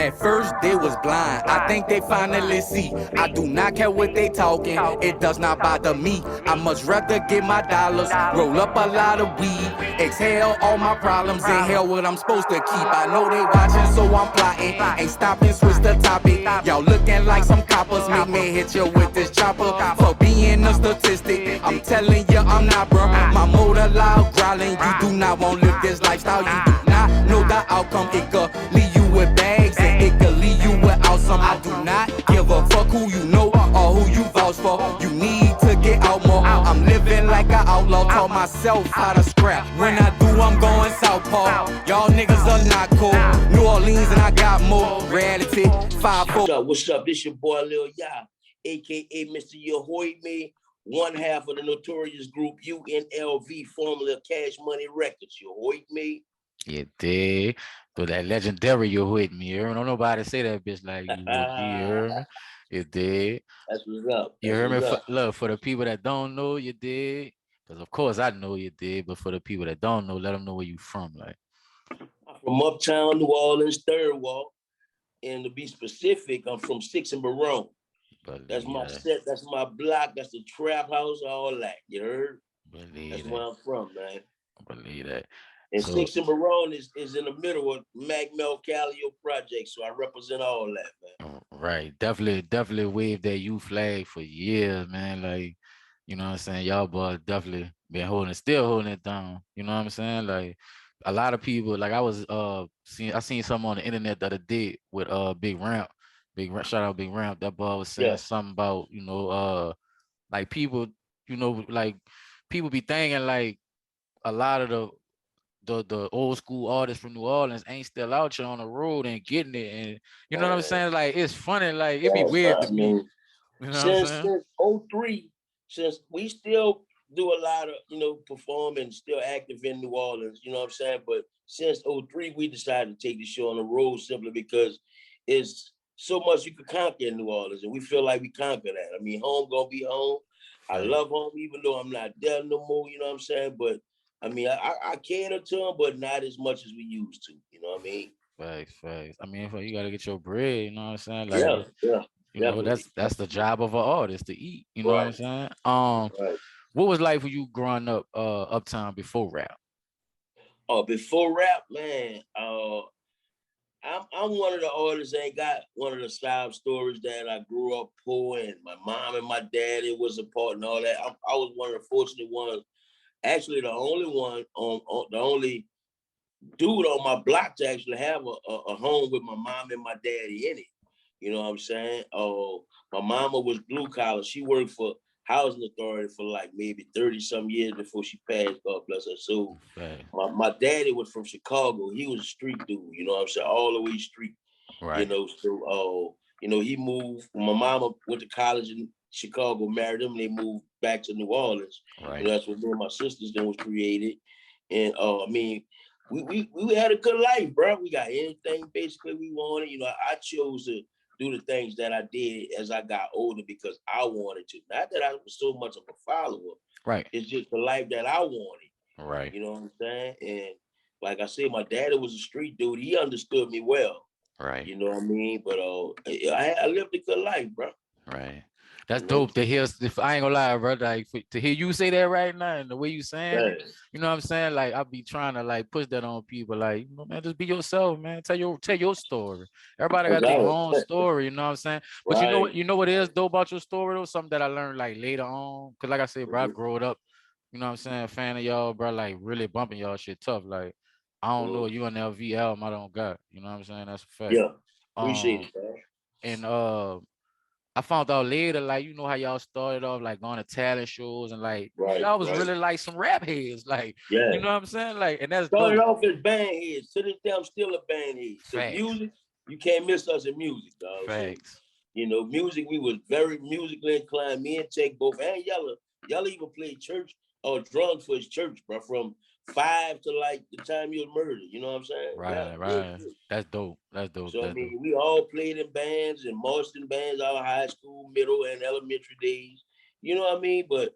At first they was blind, I think they finally see. I do not care what they talking, it does not bother me. I much rather get my dollars, roll up a lot of weed, exhale all my problems, inhale what I'm supposed to keep. I know they watching, so I'm plotting, ain't stopping, switch the topic. Y'all looking like some coppers, make me hit you with this chopper for being a statistic. I'm telling you I'm not, bro. My motor loud growling, you do not want to live this lifestyle. You do not know the outcome. It could leave you with bags and it could leave you with awesome. I do not give a fuck who you know or who you vouch for. You need to get out more. I'm living like an outlaw, taught myself how to scrap. When I do, I'm going southpaw. Y'all niggas are not cool. New Orleans and I got more reality. 5-4. What's up? This your boy Lil Yap, aka Mr. You Hoy Me, one half of the notorious group U.N.L.V, formerly of Cash Money Records. You Hoy Me. You did. But that legendary you with me. You don't nobody say that bitch like you would be. You heard me? You did. That's what's up. You heard me? Look, for the people that don't know, you did. Because of course I know you did, but for the people that don't know, let them know where you from. Like, I'm from Uptown, New Orleans, Third Wall. And to be specific, I'm from 6 and Baronne. That's my set, that's my block, that's the trap house, all that. You heard? That's where I'm from, man. I believe that. And so, 6 and Baronne is in the middle of Magmel Callio project, so I represent all that, man. Right, definitely waved that U flag for years, man. Like, you know what I'm saying? Y'all boys definitely been still holding it down. You know what I'm saying? Like, a lot of people, like I seen something on the internet the other day with Big Ramp. Shout out Big Ramp. That boy was saying something about, you know, like people, you know, like people be thinking like a lot of the old school artists from New Orleans ain't still out here on the road and getting it, and you know what I'm saying? Like, it's funny, like it be weird to me. You know since 03, since we still do a lot of, you know, performing, still active in New Orleans, you know what I'm saying? But since 03, we decided to take the show on the road simply because it's so much you could conquer in New Orleans, and we feel like we conquer that. I mean, home gonna be home. I love home, even though I'm not there no more, you know what I'm saying? But I mean, I cater to them, but not as much as we used to, you know what I mean? Facts. I mean, you gotta get your bread, you know what I'm saying? Like, yeah. You know, that's the job of an artist, to eat, you know what I'm saying? What was life for you growing up Uptown before rap? Oh, before rap, man, I'm one of the artists that ain't got one of the sob stories that I grew up poor and my mom and my daddy was a part and all that. I was one of the fortunate ones, actually the only one the only dude on my block to actually have a home with my mom and my daddy in it. You know what I'm saying? Oh, my mama was blue collar. She worked for housing authority for like maybe 30 some years before she passed, God bless her soul. My daddy was from Chicago. He was a street dude, you know what I'm saying? All the way street. Right. You know, so you know, he moved. My mama went to college in Chicago, married him, and they moved back to New Orleans. Right. You know, that's what me and my sisters then was created. And I mean, we had a good life, bro. We got anything basically we wanted. You know, I chose to do the things that I did as I got older because I wanted to. Not that I was so much of a follower. Right. It's just the life that I wanted. Right. You know what I'm saying? And like I said, my daddy was a street dude. He understood me well. Right. You know what I mean? But I lived a good life, bro. Right. That's dope to hear. If I ain't gonna lie, bro, like to hear you say that right now and the way you saying it, you know what I'm saying? Like, I be trying to like push that on people. Like, you know, man, just be yourself, man. Tell your story. Everybody got their own story, you know what I'm saying? But you know what is dope about your story though? Something that I learned like later on. Cause like I said, bro, I grew up, you know what I'm saying, fan of y'all, bro, like really bumping y'all shit tough. Like, I don't know a UNLV album I don't got. You know what I'm saying? That's a fact. Yeah. Appreciate it, bro. And I found out later, like, you know how y'all started off, like, going to talent shows and, like, y'all was really, like, some rap heads. Like, you know what I'm saying? Like, and that's started off as band heads. To this day, I'm still a band head. So music, you can't miss us in music, dog. Facts. So, you know, music, we was very musically inclined. Me and Tech both, and Yella even played church or drums for his church, bro, from 5 to, like, the time you was murdered. You know what I'm saying? Right. That's dope. So, I mean, we all played in bands and marched in bands our high school, middle, and elementary days. You know what I mean? But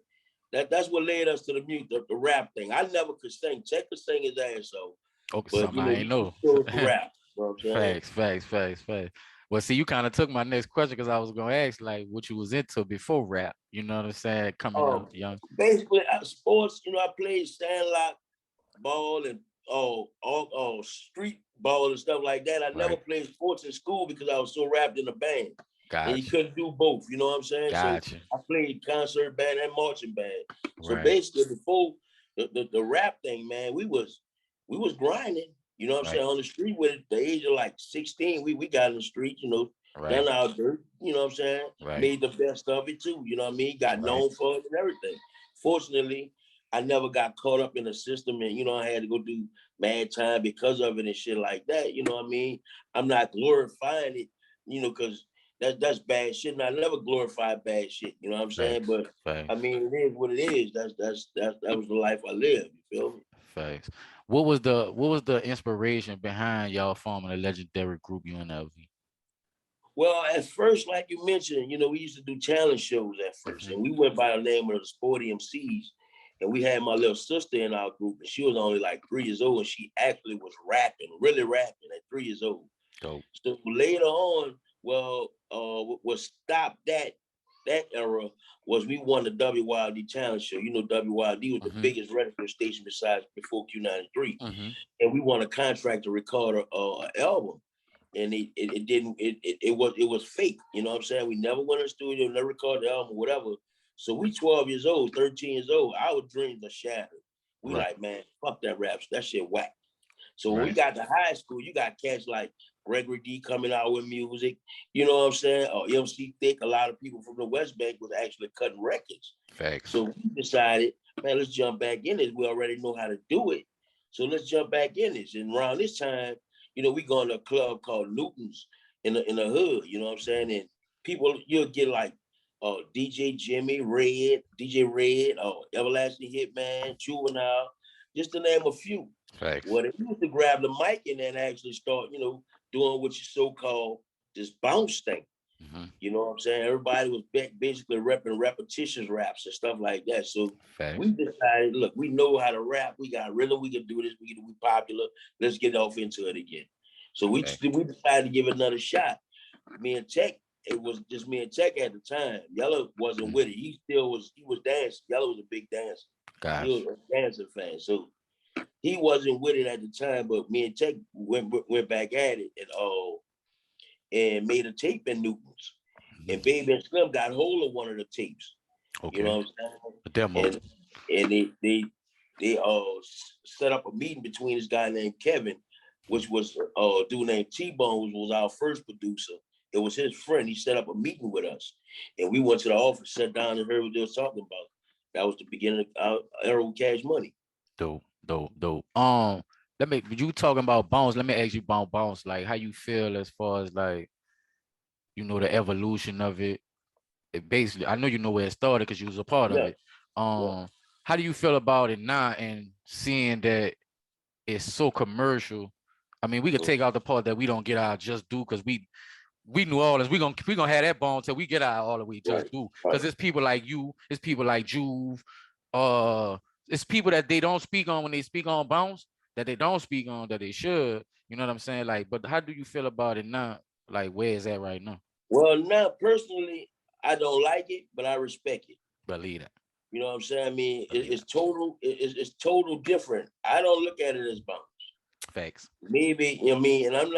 that's what led us to the music, the rap thing. I never could sing. Tech could sing his ass off. Okay, but, you know, I know. Rap. You know what I'm saying? Facts. Well, see, you kind of took my next question because I was gonna ask like what you was into before rap. You know what I'm saying? Coming up young. Basically, sports. I played sandlot ball and street ball and stuff like that. I never Right. played sports in school because I was so wrapped in the band, and you Gotcha. couldn't do both. You know what I'm saying? So Gotcha. I played concert band and marching band. So Right. basically, before the rap thing, man, we was grinding. You know what I'm Right. saying? On the street with the age of like 16, we got in the street. Right. Done our dirt. You know what I'm saying? Right. Made the best of it too. You know what I mean? Got Right. known for it and everything. Fortunately, I never got caught up in the system and, I had to go do mad time because of it and shit like that. You know what I mean? I'm not glorifying it, because that's bad shit. And I never glorify bad shit. You know what I'm saying? Facts. But I Facts. mean, it is what it is. That was the life I lived. You feel me? Facts. What was the inspiration behind y'all forming a legendary group UNLV? Well, at first, like you mentioned, we used to do challenge shows at first, Mm-hmm. and we went by the name of the Sporty MCs. And we had my little sister in our group, and she was only like 3 years old, and she actually was rapping, really rapping at 3 years old. Dope. So later on, what stopped that era was we won the WYLD challenge show. WYLD was the Mm-hmm. biggest radio station besides before Q93, Mm-hmm. and we won a contract to record an album. And it didn't it was fake. You know what I'm saying? We never went in the studio, never recorded the album, whatever. So we 12 years old, 13 years old. Our dreams are shattered. We Right. like, man, fuck that rap. That shit whack. So when we Right. got to high school, you got cats like Gregory D coming out with music. You know what I'm saying? Or MC Thick. A lot of people from the West Bank was actually cutting records. Facts. So we decided, man, let's jump back in it. We already know how to do it. So let's jump back in this. And around this time, we going to a club called Newton's in the hood, you know what I'm saying? And people, you'll get like DJ Jimmy, DJ Red, Everlasting Hitman, Juvenile, just to name a few. Facts. Well, they used to grab the mic and then actually start, doing what you so-called this bounce thing. Mm-hmm. You know what I'm saying? Everybody was basically repping repetitious raps and stuff like that. So Facts. we decided, look, we know how to rap. We got rhythm. We can do this. We can be popular. Let's get off into it again. So we decided to give it another shot. Me and Tech, it was just me and Tech at the time. Yellow wasn't with it. He was dancing. Yellow was a big dancer. Gosh. He was a dancing fan. So he wasn't with it at the time, but me and Tech went back at it and made a tape in Newton's. And Baby and Slim got hold of one of the tapes. Okay. You know what I'm saying? A demo. And they set up a meeting between this guy named Kevin, which was a dude named T-Bone, was our first producer. It was his friend. He set up a meeting with us. And we went to the office, sat down and heard what they were talking about. That was the beginning of our era with Cash Money. Dope. You talking about Bones, let me ask you about Bones, like how you feel as far as like, the evolution of it. It basically, I know you know where it started because you was a part of it. How do you feel about it now and seeing that it's so commercial? I mean, we could take out the part that we don't get our just due because we New Orleans, we gonna have that bone till we get out all the way just do. Because it's people like you, it's people like Juve, it's people that they don't speak on when they speak on Bounce, that they don't speak on that they should. You know what I'm saying? Like, but how do you feel about it now? Like, where is that right now? Well, now personally, I don't like it, but I respect it. Believe that. You know what I'm saying? I mean, it's total different. I don't look at it as Bounce. Facts. Maybe, you know what I mean? And I'm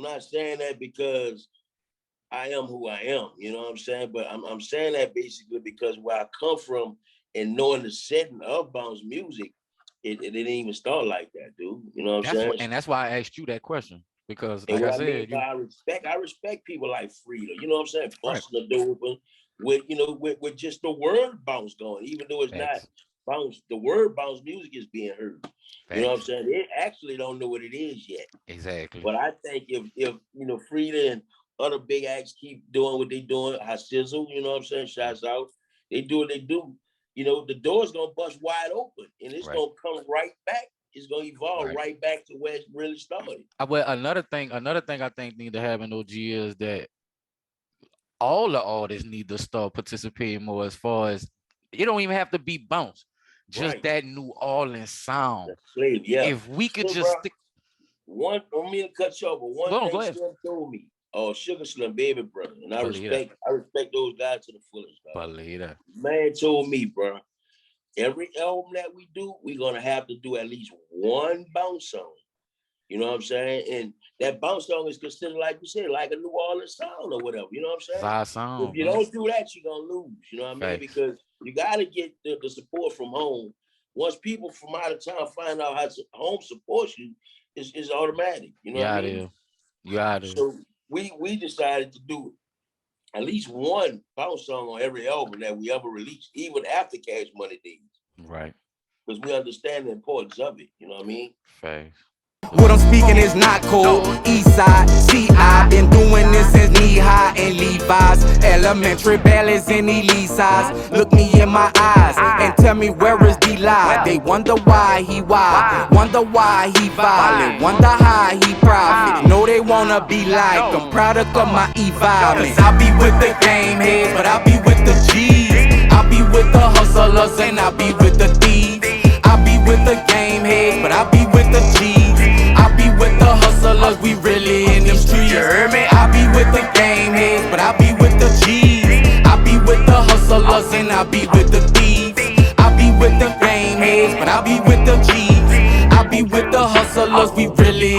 not saying that because I am who I am, you know what I'm saying? But I'm saying that basically because where I come from and knowing the setting of Bounce music, it didn't even start like that, dude. You know what I'm saying? And that's why I asked you that question. Because and like what I said, I respect people like Frida, you know what I'm saying? Busting right. the door open with just the word bounce going, even though it's Facts. not bounce, the word bounce music is being heard. Facts. You know what I'm saying? They actually don't know what it is yet. Exactly. But I think if Frida and other big acts keep doing what they doing, Sizzle, you know what I'm saying? Shouts out. They do what they do. The door's gonna bust wide open and it's gonna come right back. It's gonna evolve right back to where it really started. Well, another thing I think need to have in OG is that all the artists need to start participating more as far as it don't even have to be bounce. Just that New Orleans sound. Slave, yeah. If we could just stick don't mean to cut you off, but one thing ahead. Slim told me, Sugar Slim, baby brother, and I Believe respect those guys to the fullest. Believe that. Man told me, bro, every album that we do, we're gonna have to do at least one bounce song. You know what I'm saying? And that bounce song is considered, like you said, like a New Orleans song or whatever. You know what I'm saying? It's our song. If you don't do that, you're gonna lose. You know what I mean? Because you gotta get the support from home. Once people from out of town find out how home supports you, it's automatic. You know what I mean? You out of So we decided to do at least one bounce song on every album that we ever released, even after Cash Money days. Right. Because we understand the importance of it. You know what I mean? Facts. What I'm speaking is not cold. Eastside, C.I. Been doing this since knee-high and Levi's. Elementary ballads in elite size. Look me in my eyes and tell me where is the lie. They wonder why he wild, wonder why he violent, wonder how he profit. Know they wanna be like I'm product of my environment. I be with the game heads, but I be with the G's. I be with the hustlers and I be with the thieves. I be with the game heads, but I be with the G's. I be with the hustlers, we really in them streets. You heard me? I be with the game heads, but I be with the G's. I be with the hustlers and I be with the thieves. I be with the game heads, but I be with the G's. I be with the hustlers, we really